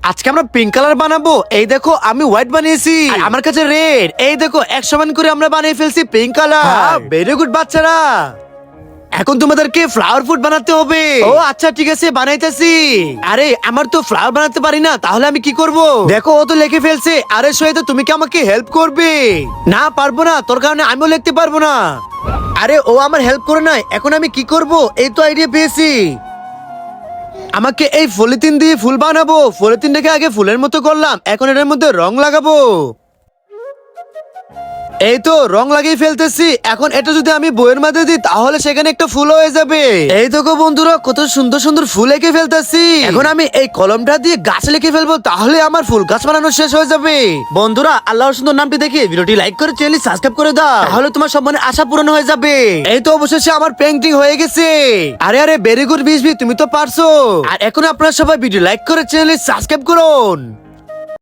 আজকে আমরা pink colour বানাবো। এই দেখো আমি হোয়াইট বানিয়েছি, আর আমার কাছে রেড। এই দেখো 1 সমান করে আমরা বানিয়ে ফেলছি পিঙ্ক কালার। ভেরি গুড বাচ্চারা। এখন তোমাদেরকে ফ্লাওয়ার ফুড বানাতে হবে। ও আচ্ছা ঠিক আছে, বানাইতেছি। আরে আমার তো ফ্লাওয়ার বানাতে পারি না, তাহলে আমি কি করব? দেখো ও তো লিখে ফেলছে। আরে সোহেদ, তুমি কি আমাকে হেল্প করবে? না পারবো না, তোর কারণে আমিও লিখতে পারবো না। আরে ও আমার হেল্প করে নাই, এখন আমি কি করব? এই তো আইডিয়া পেয়েছি। আমাকে এই পলিথিন দিয়ে ফুল বানাবো। পলিথিনটাকে আগে ফুলের মতো করলাম, এখন এটার মধ্যে রং লাগাবো। এই তো রং লাগিয়ে ফেলতেছি। এখন এটা যদি আমি বইয়ের মধ্যে দিই তাহলে সেখানে একটা ফুল হয়ে যাবে। এই দেখো বন্ধুরা, কত সুন্দর সুন্দর ফুল এঁকে ফেলতেছি। এখন আমি এই কলমটা দিয়ে গাছ লিখে ফেলবো, তাহলে আমার ফুল গাছ বানানো শেষ হয়ে যাবে। বন্ধুরা, আল্লাহর সুন্দর নামটি দেখে ভিডিওটি লাইক করে চ্যানেল সাবস্ক্রাইব করে দাও, তাহলে তোমার সব মনে আশা পূরণ হয়ে যাবে। এই তো অবশেষে আমার পেইন্টিং হয়ে গেছে। আরে আরে ভেরি গুড বিজবি, তুমি তো পারছো। আর এখন আপনারা সবাই ভিডিও লাইক করে চ্যানেল সাবস্ক্রাইব করুন।